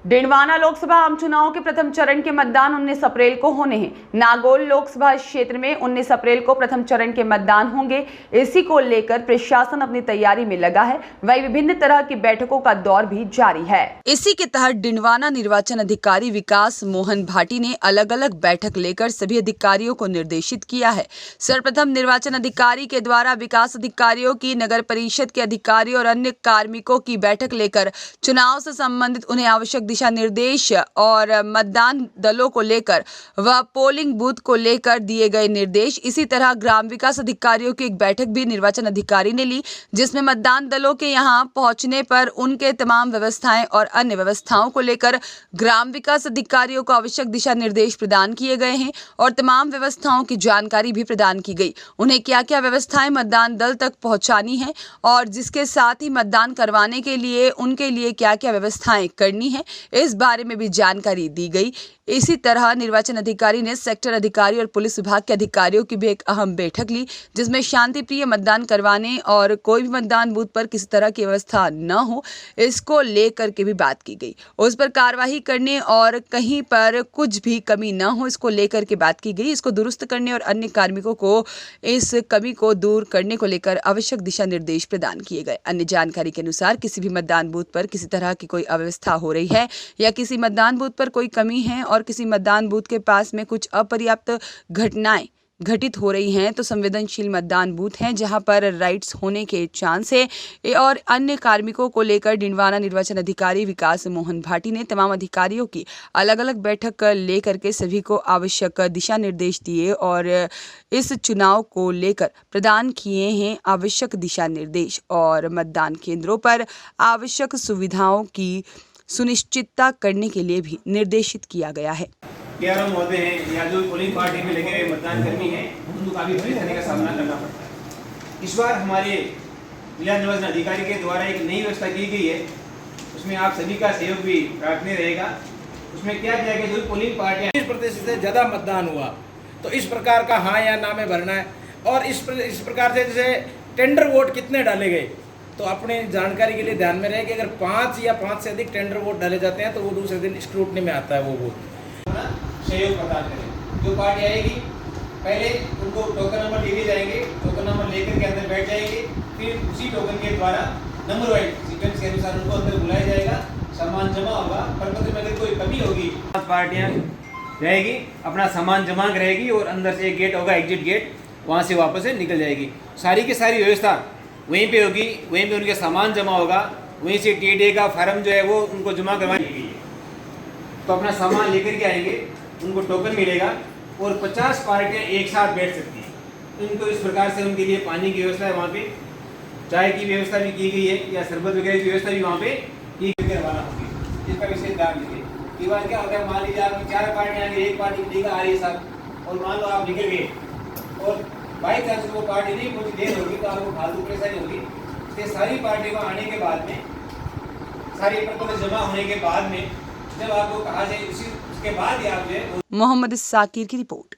डिंडवाना लोकसभा आम चुनाव के प्रथम चरण के मतदान 19 अप्रैल को होने हैं। नागौर लोकसभा क्षेत्र में 19 अप्रैल को प्रथम चरण के मतदान होंगे। इसी को लेकर प्रशासन अपनी तैयारी में लगा है। वहीं विभिन्न तरह की बैठकों का दौर भी जारी है। इसी के तहत डिंडवाना निर्वाचन अधिकारी विकास मोहन भाटी ने अलग अलग बैठक लेकर सभी अधिकारियों को निर्देशित किया है। सर्वप्रथम निर्वाचन अधिकारी के द्वारा विकास अधिकारियों की, नगर परिषद के अधिकारियों और अन्य कार्मिकों की बैठक लेकर चुनाव से संबंधित उन्हें आवश्यक दिशा निर्देश और मतदान दलों को लेकर व पोलिंग बूथ को लेकर दिए गए निर्देश। इसी तरह ग्राम विकास अधिकारियों की एक बैठक भी निर्वाचन अधिकारी ने ली, जिसमें मतदान दलों के यहां पहुंचने पर उनके तमाम व्यवस्थाएं और अन्य व्यवस्थाओं को लेकर ग्राम विकास अधिकारियों को आवश्यक दिशा निर्देश प्रदान किए गए हैं और तमाम व्यवस्थाओं की जानकारी भी प्रदान की गई। उन्हें क्या क्या व्यवस्थाएं मतदान दल तक पहुंचानी है और जिसके साथ ही मतदान करवाने के लिए उनके लिए क्या क्या व्यवस्थाएं करनी है, इस बारे में भी जानकारी दी गई। इसी तरह निर्वाचन अधिकारी ने सेक्टर अधिकारी और पुलिस विभाग के अधिकारियों की भी एक अहम बैठक ली, जिसमें शांतिप्रिय मतदान करवाने और कोई भी मतदान बूथ पर किसी तरह की व्यवस्था न हो, इसको लेकर के भी बात की गई। उस पर कार्रवाई करने और कहीं पर कुछ भी कमी न हो, इसको लेकर के बात की गई। इसको दुरुस्त करने और अन्य कार्मिकों को इस कमी को दूर करने को लेकर आवश्यक दिशा निर्देश प्रदान किए गए। अन्य जानकारी के अनुसार किसी भी मतदान बूथ पर किसी तरह की कोई अव्यवस्था हो रही है या किसी मतदान बूथ पर कोई कमी है और किसी मतदान बूथ के पास में कुछ अपर्याप्त घटनाएं घटित हो रही हैं, तो संवेदनशील मतदान बूथ हैं जहां पर राइट्स होने के चांस है। और अन्य कार्मिकों को लेकर डिंडवाना निर्वाचन अधिकारी विकास मोहन भाटी ने तमाम अधिकारियों की अलग अलग बैठक लेकर के सभी को आवश्यक दिशा निर्देश दिए और इस चुनाव को लेकर प्रदान किए हैं आवश्यक दिशा निर्देश और मतदान केंद्रों पर आवश्यक सुविधाओं की सुनिश्चितता करने के लिए भी निर्देशित किया गया है। ग्यारह महोदय हैं या जो पोलिंग पार्टी में लगे हुए मतदान कर्मी हैं, उनको काफ़ी परेशानी का सामना करना पड़ता है। इस बार हमारे जिला निर्वाचन अधिकारी के द्वारा एक नई व्यवस्था की गई है, उसमें आप सभी का सहयोग भी प्रार्थनीय रहेगा। उसमें क्या किया गया, जो पोलिंग पार्टियाँ 30% से ज़्यादा मतदान हुआ तो इस प्रकार का हाँ या ना में भरना है। और इस प्रकार से जैसे टेंडर वोट कितने डाले गए, तो अपने जानकारी के लिए ध्यान में रहे कि अगर 5 या 5 से अधिक टेंडर वोट डाले जाते हैं तो वो दूसरे दिन स्क्रूटनी में आता है वो वोट। सहयोग प्रदान करें। जो पार्टी आएगी पहले उनको टोकन नंबर दिए जाएंगे, टोकन नंबर लेकर के अंदर बैठ जाएंगे, फिर उसी टोकन के द्वारा नंबर वाइज सीक्वेंस के अनुसार उनको अंदर बुलाया जाएगा, सामान जमा होगा। प्रपत्र में अगर कोई कमी होगी, 5 पार्टियाँ रहेगी, अपना सामान जमा करेगी और अंदर से एक गेट होगा, एग्जिट गेट, वहाँ से वापस से निकल जाएगी। सारी की सारी व्यवस्था वहीं पे होगी, वहीं पे उनके सामान जमा होगा, वहीं से टीडे का फार्म जो है वो उनको जमा करवाएंगे। तो अपना सामान लेकर के आएंगे, उनको टोकन मिलेगा और 50 पार्टियाँ एक साथ बैठ सकती हैं। उनको इस प्रकार से उनके लिए पानी की व्यवस्था है, वहाँ पे चाय की व्यवस्था भी की गई है या शरबत वगैरह की व्यवस्था भी वहाँ पे की करवाना होगी। इसका विशेष ध्यान दीजिए। कई बार क्या होता है, मान लीजिए आपकी 4 पार्टियाँ आएंगी, एक पार्टी ठीक आ रही है साहब, और मान लो आप निकल गए और बाई चांस वो पार्टी नहीं कुछ देर होगी तो आपको फालतू परेशानी होगी। इसलिए सारी पार्टी को आने के बाद में, सारी प्रपत्र जमा होने के बाद में जब आपको कहा जाए उसके बाद ही आप जो है। मोहम्मद साकिर की रिपोर्ट।